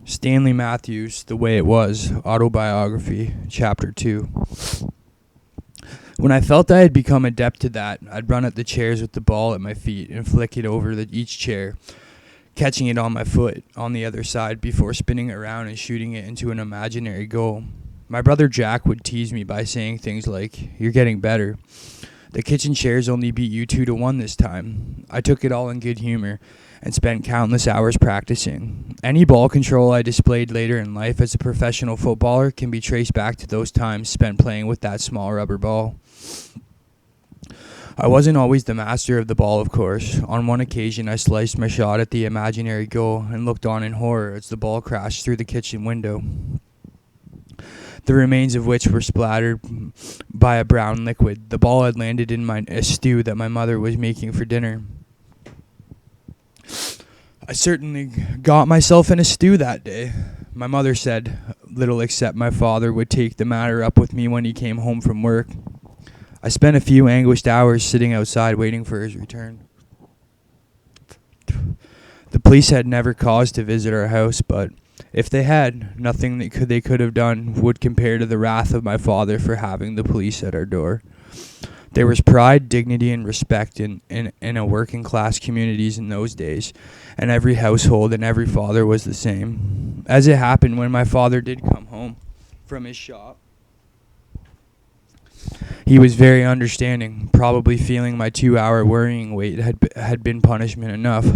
Stanley Mathews, The Way It Was, Autobiography, Chapter 2. When I felt I had become adept to that, I'd run at the chairs with the ball at my feet and flick it over each chair, catching it on my foot on the other side before spinning it around and shooting it into an imaginary goal. My brother Jack would tease me by saying things like, "You're getting better. The kitchen chairs only beat you 2-1 this time." I took it all in good humor and spent countless hours practicing. Any ball control I displayed later in life as a professional footballer can be traced back to those times spent playing with that small rubber ball. I wasn't always the master of the ball, of course. On one occasion, I sliced my shot at the imaginary goal and looked on in horror as the ball crashed through the kitchen window, the remains of which were splattered by a brown liquid. The ball had landed in a stew that my mother was making for dinner. I certainly got myself in a stew that day, my mother said, little except my father would take the matter up with me when he came home from work. I spent a few anguished hours sitting outside waiting for his return. The police had never cause to visit our house, but if they had, nothing they could have done would compare to the wrath of my father for having the police at our door. There was pride, dignity, and respect in a working-class communities in those days, and every household and every father was the same. As it happened, when my father did come home from his shop, he was very understanding, probably feeling my 2-hour worrying wait had been punishment enough.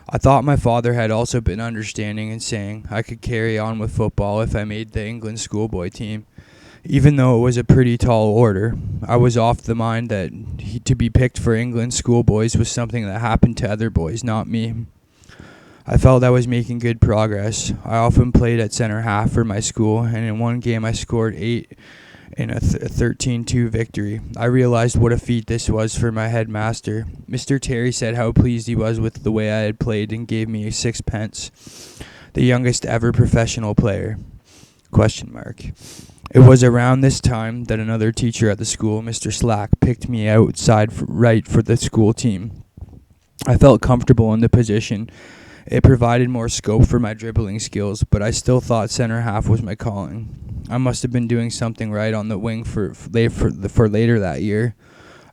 I thought my father had also been understanding and saying I could carry on with football if I made the England schoolboy team. Even though it was a pretty tall order, I was off the mind that to be picked for England schoolboys was something that happened to other boys, not me. I felt I was making good progress. I often played at center half for my school, and in one game I scored 8 in a 13-2 victory. I realized what a feat this was for my headmaster. Mr. Terry said how pleased he was with the way I had played and gave me a 6pence, the youngest ever professional player. ? It was around this time that another teacher at the school, Mr. Slack, picked me outside right for the school team. I felt comfortable in the position. It provided more scope for my dribbling skills, but I still thought center half was my calling. I must have been doing something right on the wing for later that year.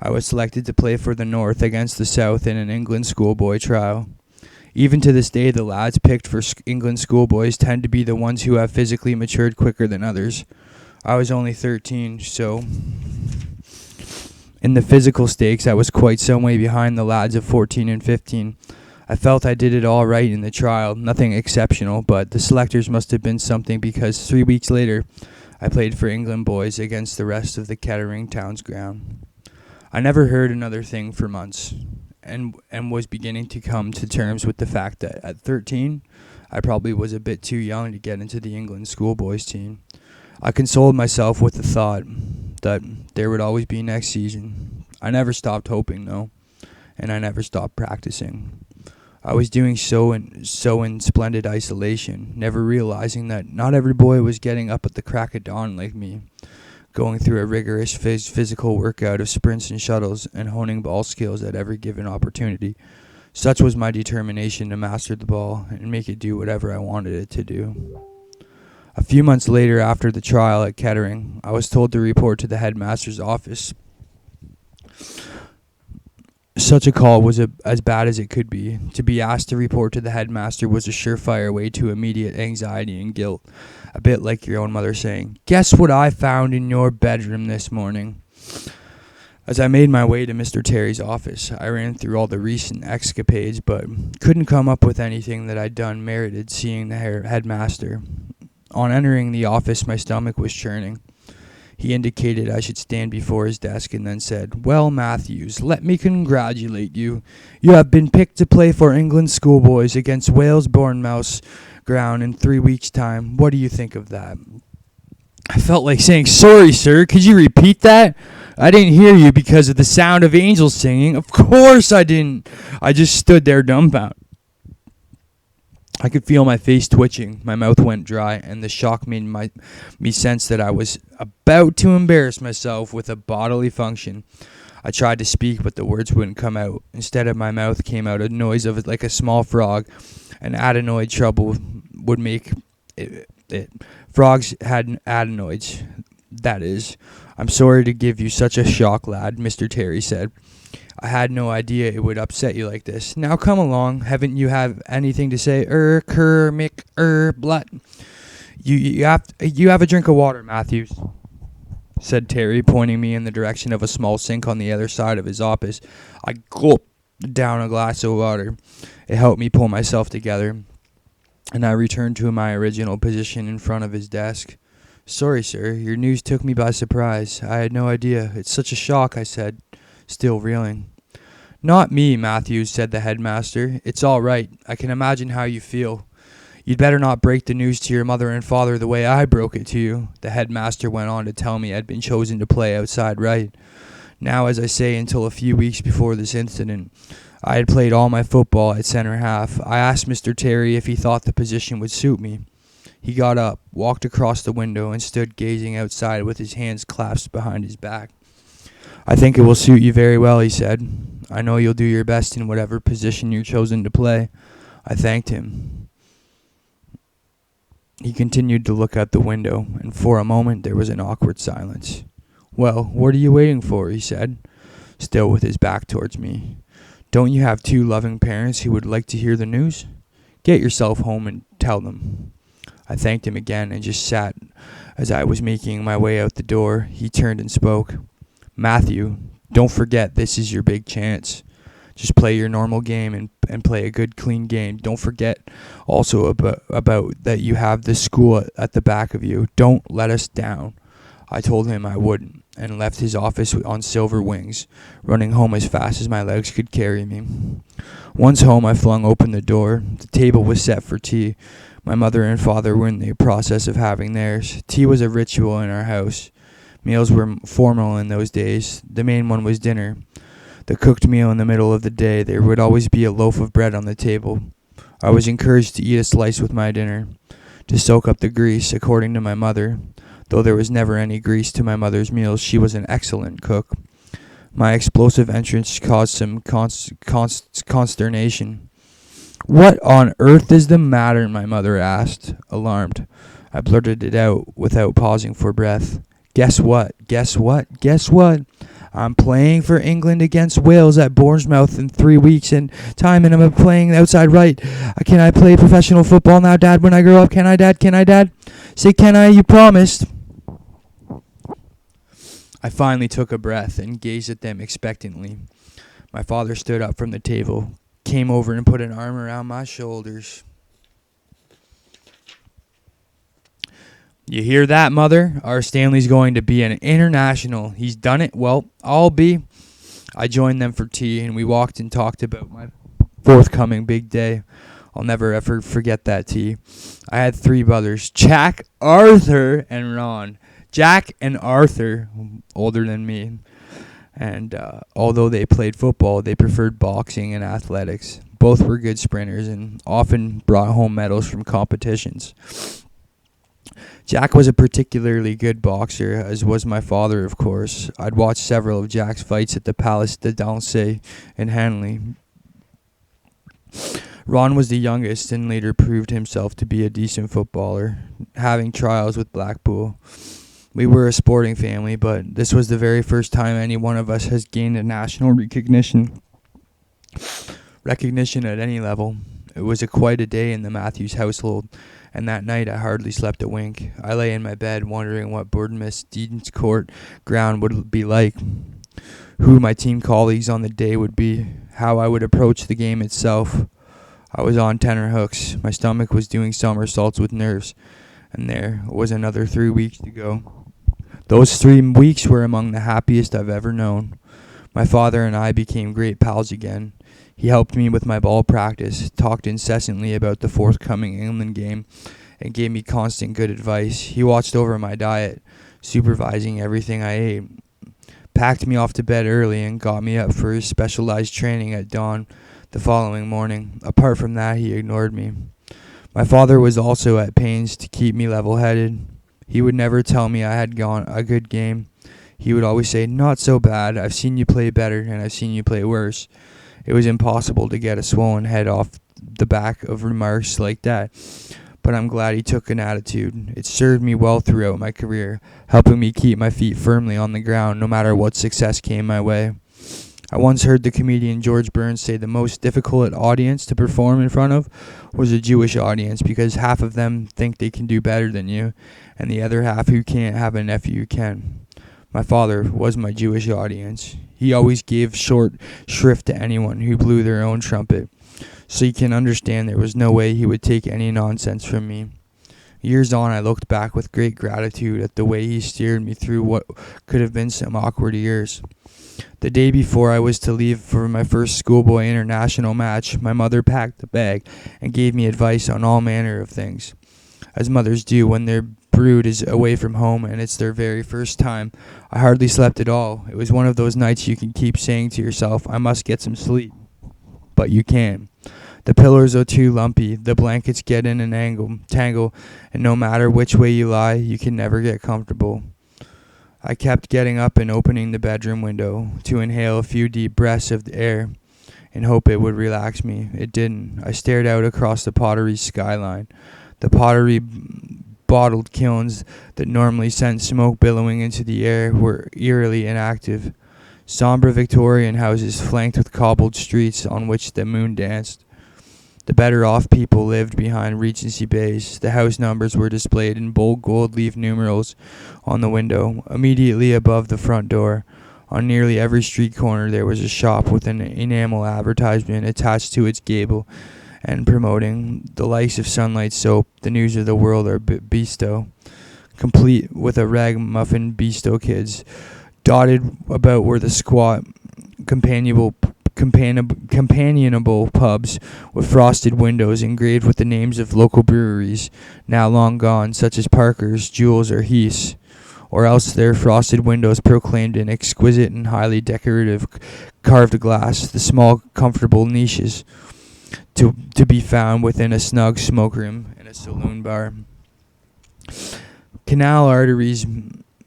I was selected to play for the North against the South in an England schoolboy trial. Even to this day, the lads picked for England schoolboys tend to be the ones who have physically matured quicker than others. I was only 13, so in the physical stakes, I was quite some way behind the lads of 14 and 15. I felt I did it all right in the trial, nothing exceptional, but the selectors must have been something because 3 weeks later, I played for England boys against the rest of the Kettering Town's ground. I never heard another thing for months, and was beginning to come to terms with the fact that at 13, I probably was a bit too young to get into the England schoolboys team. I consoled myself with the thought that there would always be next season. I never stopped hoping, though, and I never stopped practicing. I was doing so in splendid isolation, never realizing that not every boy was getting up at the crack of dawn like me, going through a rigorous physical workout of sprints and shuttles and honing ball skills at every given opportunity. Such was my determination to master the ball and make it do whatever I wanted it to do. A few months later, after the trial at Kettering, I was told to report to the headmaster's office. Such a call was as bad as it could be. To be asked to report to the headmaster was a surefire way to immediate anxiety and guilt, a bit like your own mother saying, "Guess what I found in your bedroom this morning?" As I made my way to Mr. Terry's office, I ran through all the recent escapades, but couldn't come up with anything that I'd done merited seeing the headmaster. On entering the office, my stomach was churning. He indicated I should stand before his desk and then said, "Well, Mathews, let me congratulate you. You have been picked to play for England schoolboys against Wales Bournemouth ground in 3 weeks' time. What do you think of that?" I felt like saying, "Sorry, sir, could you repeat that? I didn't hear you because of the sound of angels singing." Of course I didn't. I just stood there dumbfounded. I could feel my face twitching, my mouth went dry, and the shock made me sense that I was about to embarrass myself with a bodily function. I tried to speak, but the words wouldn't come out. Instead of my mouth came out a noise of like a small frog, an adenoid trouble would make it. Frogs had adenoids. That is. I'm sorry to give you such a shock, lad, Mr. Terry said. I had no idea it would upset you like this. Now come along. Haven't you have anything to say? Kermit, blut. You have a drink of water, Mathews, said Terry, pointing me in the direction of a small sink on the other side of his office. I gulped down a glass of water. It helped me pull myself together, and I returned to my original position in front of his desk. Sorry, sir. Your news took me by surprise. I had no idea. It's such a shock, I said, still reeling. Not me, Mathews, said the headmaster. It's all right. I can imagine how you feel. You'd better not break the news to your mother and father the way I broke it to you. The headmaster went on to tell me I'd been chosen to play outside right. Now, as I say, until a few weeks before this incident, I had played all my football at center half. I asked Mr. Terry if he thought the position would suit me. He got up, walked across the window, and stood gazing outside with his hands clasped behind his back. I think it will suit you very well, he said. I know you'll do your best in whatever position you're chosen to play. I thanked him. He continued to look out the window, and for a moment there was an awkward silence. Well, what are you waiting for, he said, still with his back towards me. Don't you have two loving parents who would like to hear the news? Get yourself home and tell them. I thanked him again and just sat. As I was making my way out the door, he turned and spoke. Matthew, don't forget this is your big chance. Just play your normal game and play a good, clean game. Don't forget also about that you have the school at the back of you. Don't let us down. I told him I wouldn't and left his office on silver wings, running home as fast as my legs could carry me. Once home, I flung open the door. The table was set for tea. My mother and father were in the process of having theirs. Tea was a ritual in our house. Meals were formal in those days. The main one was dinner. The cooked meal in the middle of the day. There would always be a loaf of bread on the table. I was encouraged to eat a slice with my dinner, to soak up the grease, according to my mother. Though there was never any grease to my mother's meals, she was an excellent cook. My explosive entrance caused some consternation. What on earth is the matter? My mother asked, alarmed. I blurted it out without pausing for breath. Guess what? Guess what? Guess what? I'm playing for England against Wales at Bournemouth in 3 weeks in time, and I'm playing outside right. Can I play professional football now, Dad, when I grow up? Can I, Dad? Can I, Dad? Say, can I? You promised. I finally took a breath and gazed at them expectantly. My father stood up from the table, came over and put an arm around my shoulders. You hear that, Mother? Our Stanley's going to be an international. He's done it. Well, I'll be. I joined them for tea, and we walked and talked about my forthcoming big day. I'll never ever forget that tea. I had 3 brothers, Jack, Arthur, and Ron. Jack and Arthur, older than me. And although they played football, they preferred boxing and athletics. Both were good sprinters and often brought home medals from competitions. Jack was a particularly good boxer, as was my father, of course. I'd watched several of Jack's fights at the Palace de Danse in Hanley. Ron was the youngest and later proved himself to be a decent footballer, having trials with Blackpool. We were a sporting family, but this was the very first time any one of us has gained a national recognition at any level. It was quite a day in the Mathews household, and that night I hardly slept a wink. I lay in my bed wondering what Bournemouth Dean's Court ground would be like, who my team colleagues on the day would be, how I would approach the game itself. I was on tenterhooks. My stomach was doing somersaults with nerves, and there was another 3 weeks to go. Those 3 weeks were among the happiest I've ever known. My father and I became great pals again. He helped me with my ball practice, talked incessantly about the forthcoming England game, and gave me constant good advice. He watched over my diet, supervising everything I ate, packed me off to bed early, and got me up for his specialized training at dawn the following morning. Apart from that, he ignored me. My father was also at pains to keep me level-headed. He would never tell me I had gone a good game. He would always say, "Not so bad. I've seen you play better, and I've seen you play worse." It was impossible to get a swollen head off the back of remarks like that. but I'm glad he took an attitude. It served me well throughout my career, helping me keep my feet firmly on the ground no matter what success came my way. I once heard the comedian George Burns say the most difficult audience to perform in front of was a Jewish audience, because half of them think they can do better than you, and the other half who can't have a nephew who can. My father was my Jewish audience. He always gave short shrift to anyone who blew their own trumpet, so you can understand there was no way he would take any nonsense from me. Years on, I looked back with great gratitude at the way he steered me through what could have been some awkward years. The day before I was to leave for my first schoolboy international match, my mother packed a bag and gave me advice on all manner of things, as mothers do when their brood is away from home and it's their very first time. I hardly slept at all. It was one of those nights you can keep saying to yourself, I must get some sleep. But you can't. The pillows are too lumpy, the blankets get in an tangle, and no matter which way you lie, you can never get comfortable. I kept getting up and opening the bedroom window to inhale a few deep breaths of the air and hope it would relax me. It didn't. I stared out across the pottery skyline. The pottery bottled kilns that normally sent smoke billowing into the air were eerily inactive. Sombre Victorian houses flanked with cobbled streets on which the moon danced. The better-off people lived behind Regency bays. The house numbers were displayed in bold gold-leaf numerals on the window, immediately above the front door. On nearly every street corner there was a shop with an enamel advertisement attached to its gable and promoting the likes of Sunlight Soap, the news of the world, or Bistro, complete with a ragamuffin Bistro kids. Dotted about were the squat, companionable pubs with frosted windows engraved with the names of local breweries, now long gone, such as Parker's, Jules, or Heath's, or else their frosted windows proclaimed in exquisite and highly decorative carved glass the small, comfortable niches to be found within a snug smoke room and a saloon bar. Canal arteries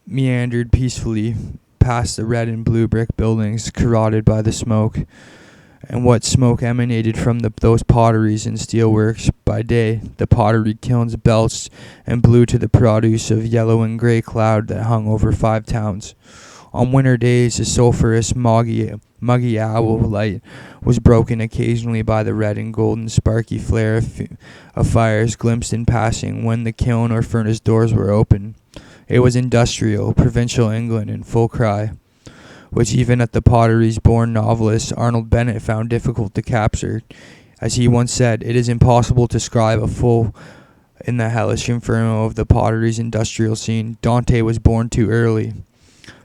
meandered peacefully past the red and blue brick buildings corroded by the smoke, and what smoke emanated from those potteries and steelworks. By day, the pottery kilns belched and blew to the produce of yellow and gray cloud that hung over 5 towns. On winter days, the sulphurous, muggy owl light was broken occasionally by the red and golden sparky flare of fires glimpsed in passing when the kiln or furnace doors were open. It was industrial, provincial England in full cry, which even at the potteries born novelist Arnold Bennett found difficult to capture. As he once said, it is impossible to describe a full in the hellish inferno of the potteries industrial scene. Dante was born too early.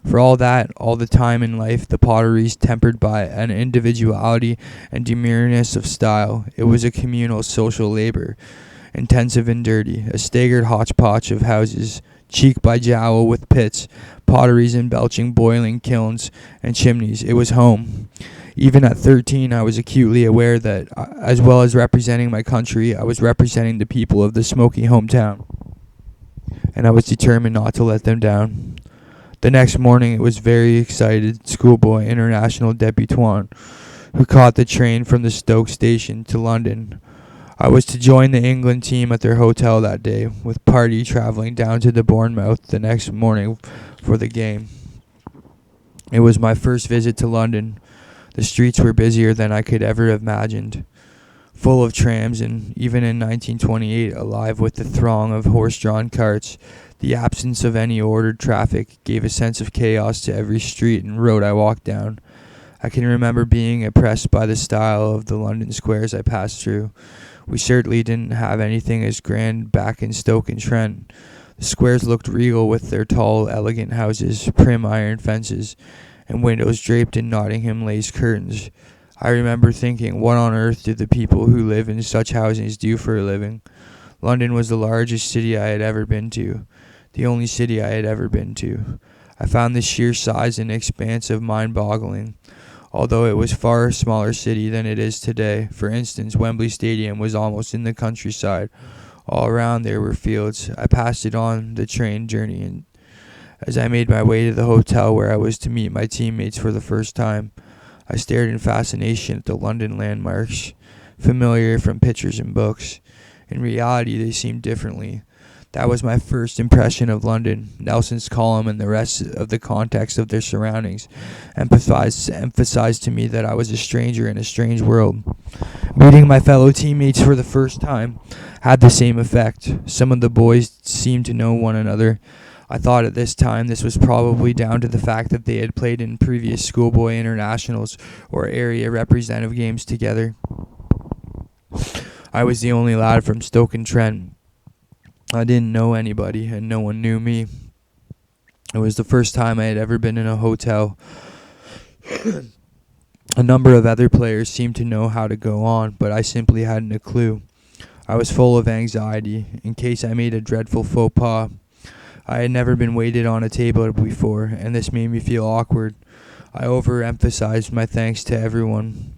For all that, all the time in life, the potteries tempered by an individuality and demureness of style. It was a communal social labor, intensive and dirty, a staggered hodgepodge of houses, cheek by jowl with pits, potteries and belching boiling kilns and chimneys. It was home. Even at 13, I was acutely aware that, as well as representing my country, I was representing the people of the smoky hometown, and I was determined not to let them down. The next morning, it was very excited schoolboy international debutante who caught the train from the Stoke station to London. I was to join the England team at their hotel that day, with party travelling down to the Bournemouth the next morning for the game. It was my first visit to London. The streets were busier than I could ever have imagined, full of trams and, even in 1928, alive with the throng of horse-drawn carts. The absence of any ordered traffic gave a sense of chaos to every street and road I walked down. I can remember being impressed by the style of the London squares I passed through. We certainly didn't have anything as grand back in Stoke-on-Trent. The squares looked regal with their tall, elegant houses, prim iron fences, and windows draped in Nottingham lace curtains. I remember thinking, what on earth do the people who live in such housings do for a living? London was the largest city I had ever been to, the only city I had ever been to. I found the sheer size and expanse of mind-boggling, although it was far smaller city than it is today. For instance, Wembley Stadium was almost in the countryside. All around there were fields. I passed it on the train journey, and as I made my way to the hotel where I was to meet my teammates for the first time, I stared in fascination at the London landmarks, familiar from pictures and books. In reality, they seemed differently. That was my first impression of London. Nelson's column and the rest of the context of their surroundings emphasized to me that I was a stranger in a strange world. Meeting my fellow teammates for the first time had the same effect. Some of the boys seemed to know one another. I thought at this time this was probably down to the fact that they had played in previous schoolboy internationals or area representative games together. I was the only lad from Stoke-on-Trent. I didn't know anybody, and no one knew me. It was the first time I had ever been in a hotel. A number of other players seemed to know how to go on, but I simply hadn't a clue. I was full of anxiety, in case I made a dreadful faux pas. I had never been waited on a table before, and this made me feel awkward. I overemphasized my thanks to everyone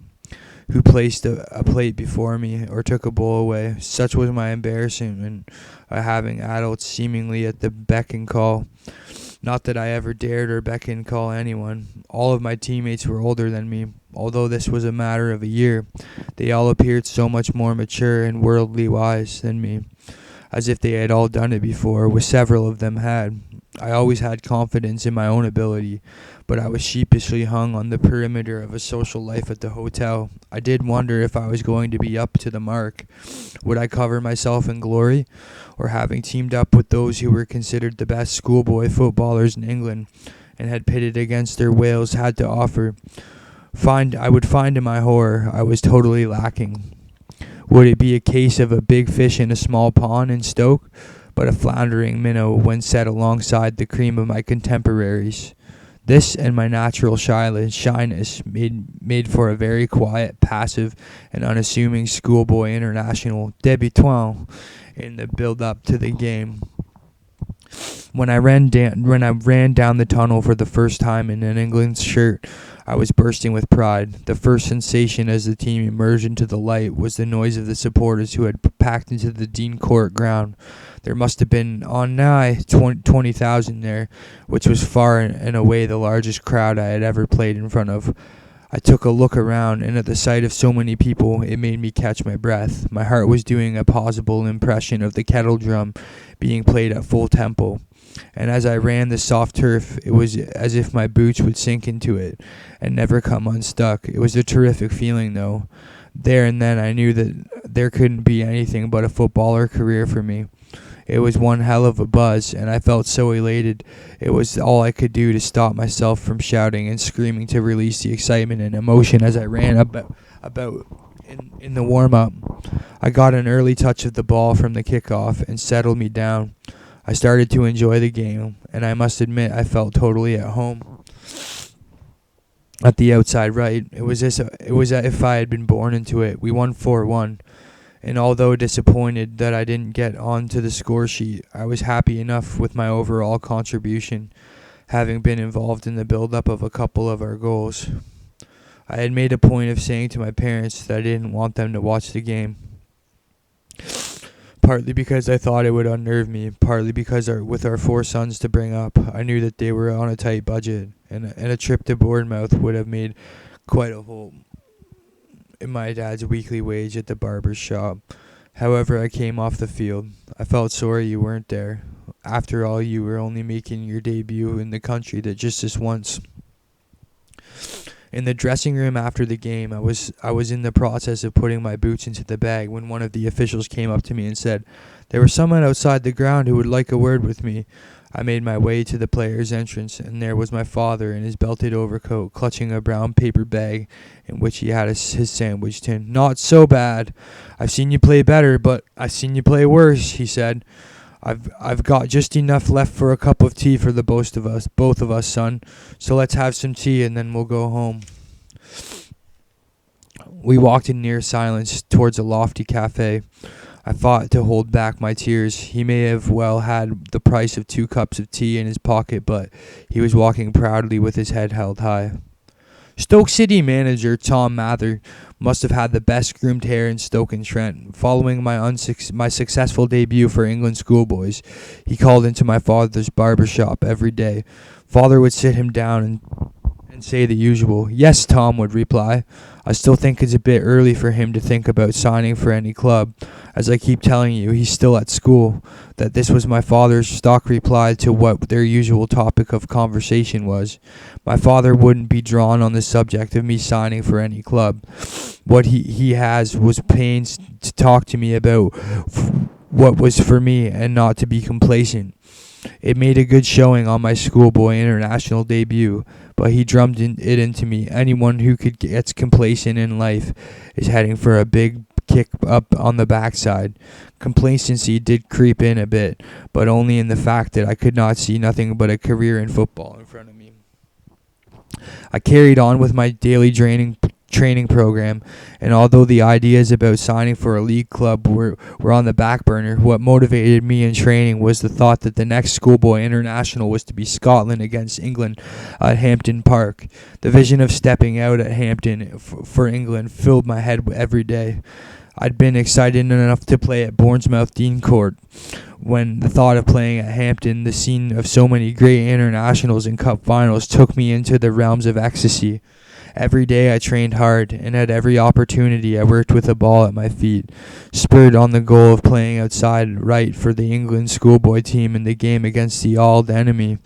who placed a plate before me or took a bowl away. Such was my embarrassment having adults seemingly at the beck and call. Not that I ever dared or beck and call anyone. All of my teammates were older than me. Although this was a matter of a year, they all appeared so much more mature and worldly wise than me, as if they had all done it before, which several of them had. I always had confidence in my own ability, but I was sheepishly hung on the perimeter of a social life at the hotel. I did wonder if I was going to be up to the mark. Would I cover myself in glory, or having teamed up with those who were considered the best schoolboy footballers in England and had pitted against their Wales had to offer, I would find in my horror I was totally lacking. Would it be a case of a big fish in a small pond in Stoke, but a floundering minnow when set alongside the cream of my contemporaries? This and my natural shyness made for a very quiet, passive, and unassuming schoolboy international débutant in the build-up to the game. When I ran down the tunnel for the first time in an England shirt, I was bursting with pride. The first sensation as the team emerged into the light was the noise of the supporters who had packed into the Dean Court ground. There must have been on nigh 20,000 there, which was far and away the largest crowd I had ever played in front of. I took a look around, and at the sight of so many people, it made me catch my breath. My heart was doing a plausible impression of the kettle drum being played at full tempo. And as I ran the soft turf, it was as if my boots would sink into it and never come unstuck. It was a terrific feeling, though. There and then I knew that there couldn't be anything but a footballer career for me. It was one hell of a buzz, and I felt so elated. It was all I could do to stop myself from shouting and screaming to release the excitement and emotion as I ran about in the warm-up. I got an early touch of the ball from the kickoff and settled me down. I started to enjoy the game, and I must admit I felt totally at home. At the outside right, it was as if I had been born into it. We won 4-1. And although disappointed that I didn't get onto the score sheet, I was happy enough with my overall contribution, having been involved in the build-up of a couple of our goals. I had made a point of saying to my parents that I didn't want them to watch the game, partly because I thought it would unnerve me, partly because with our 4 sons to bring up, I knew that they were on a tight budget, and a trip to Bournemouth would have made quite a hole in my dad's weekly wage at the barber's shop. However, I came off the field. I felt sorry you weren't there. After all, you were only making your debut in the country that just this once. In the dressing room after the game, I was in the process of putting my boots into the bag when one of the officials came up to me and said, "There was someone outside the ground who would like a word with me." I made my way to the players' entrance, and there was my father in his belted overcoat, clutching a brown paper bag in which he had his sandwich tin. "Not so bad. I've seen you play better, but I've seen you play worse," he said. I've got just enough left for a cup of tea for the both of us, son. So let's have some tea and then we'll go home. We walked in near silence towards a lofty cafe. I fought to hold back my tears. He may have well had the price of 2 cups of tea in his pocket, but he was walking proudly with his head held high. Stoke City manager Tom Mather must have had the best groomed hair in Stoke-on-Trent. Following my successful debut for England schoolboys, he called into my father's barber shop every day. Father would sit him down and say the usual. Yes, Tom would reply. I still think it's a bit early for him to think about signing for any club. As I keep telling you, he's still at school. That this was my father's stock reply to what their usual topic of conversation was. My father wouldn't be drawn on the subject of me signing for any club. What he has was pains to talk to me about what was for me and not to be complacent. It made a good showing on my schoolboy international debut, but he drummed it into me. Anyone who gets complacent in life is heading for a big kick up on the backside. Complacency did creep in a bit, but only in the fact that I could not see nothing but a career in football in front of me. I carried on with my daily training program, and although the ideas about signing for a league club were on the back burner, what motivated me in training was the thought that the next schoolboy international was to be Scotland against England at Hampden Park. The vision of stepping out at Hampden for England filled my head every day. I'd been excited enough to play at Bournemouth Dean Court when the thought of playing at Hampden, the scene of so many great internationals and cup finals, took me into the realms of ecstasy. Every day I trained hard, and at every opportunity I worked with a ball at my feet, spurred on the goal of playing outside right for the England schoolboy team in the game against the old enemy.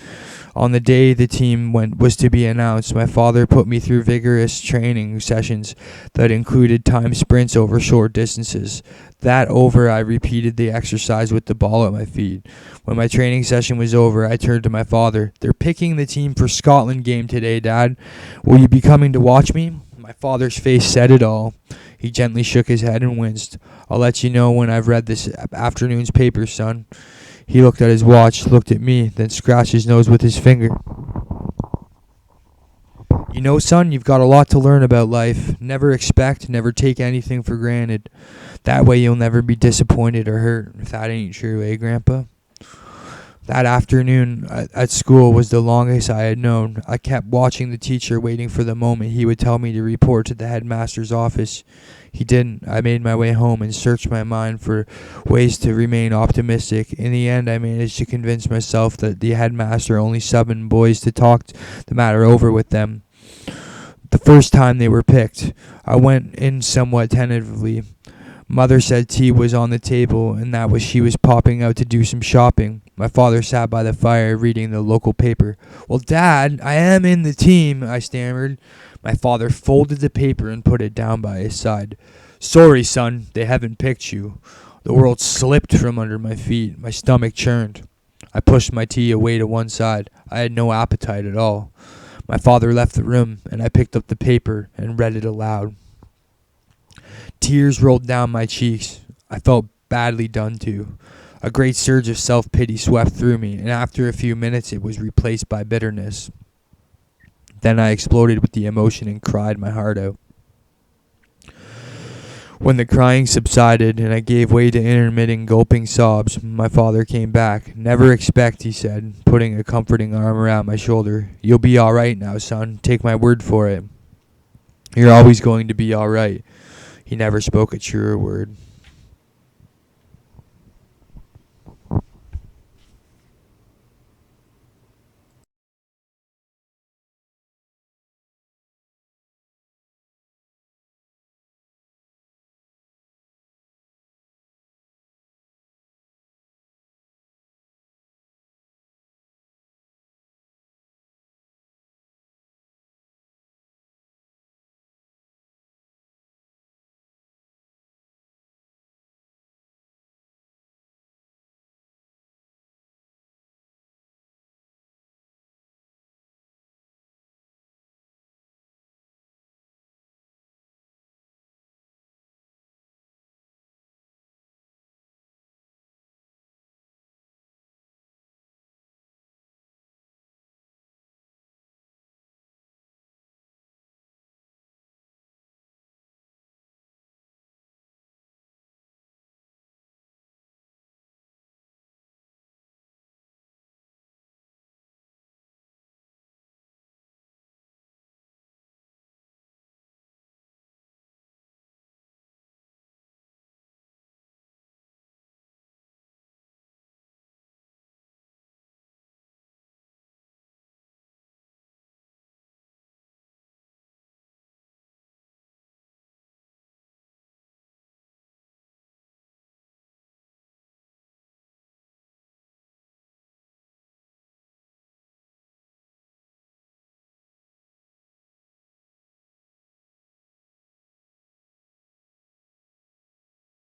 On the day the team was to be announced, my father put me through vigorous training sessions that included time sprints over short distances. That over, I repeated the exercise with the ball at my feet. When my training session was over, I turned to my father. "They're picking the team for Scotland game today, Dad. Will you be coming to watch me?" My father's face said it all. He gently shook his head and winced. "I'll let you know when I've read this afternoon's paper, son." He looked at his watch, looked at me, then scratched his nose with his finger. "You know, son, you've got a lot to learn about life. Never expect, never take anything for granted. That way you'll never be disappointed or hurt. If that ain't true, eh, Grandpa?" That afternoon at school was the longest I had known. I kept watching the teacher, waiting for the moment he would tell me to report to the headmaster's office. He didn't. I made my way home and searched my mind for ways to remain optimistic. In the end, I managed to convince myself that the headmaster only summoned boys to talk the matter over with them. The first time they were picked, I went in somewhat tentatively. Mother said tea was on the table and that she was popping out to do some shopping. My father sat by the fire reading the local paper. "Well, Dad, I am in the team," I stammered. My father folded the paper and put it down by his side. "Sorry, son, they haven't picked you." The world slipped from under my feet. My stomach churned. I pushed my tea away to one side. I had no appetite at all. My father left the room, and I picked up the paper and read it aloud. Tears rolled down my cheeks. I felt badly done to. A great surge of self-pity swept through me, and after a few minutes it was replaced by bitterness. Then I exploded with the emotion and cried my heart out. When the crying subsided and I gave way to intermittent gulping sobs, my father came back. "Never expect," he said, putting a comforting arm around my shoulder. "You'll be all right now, son. Take my word for it. You're always going to be all right." He never spoke a truer word.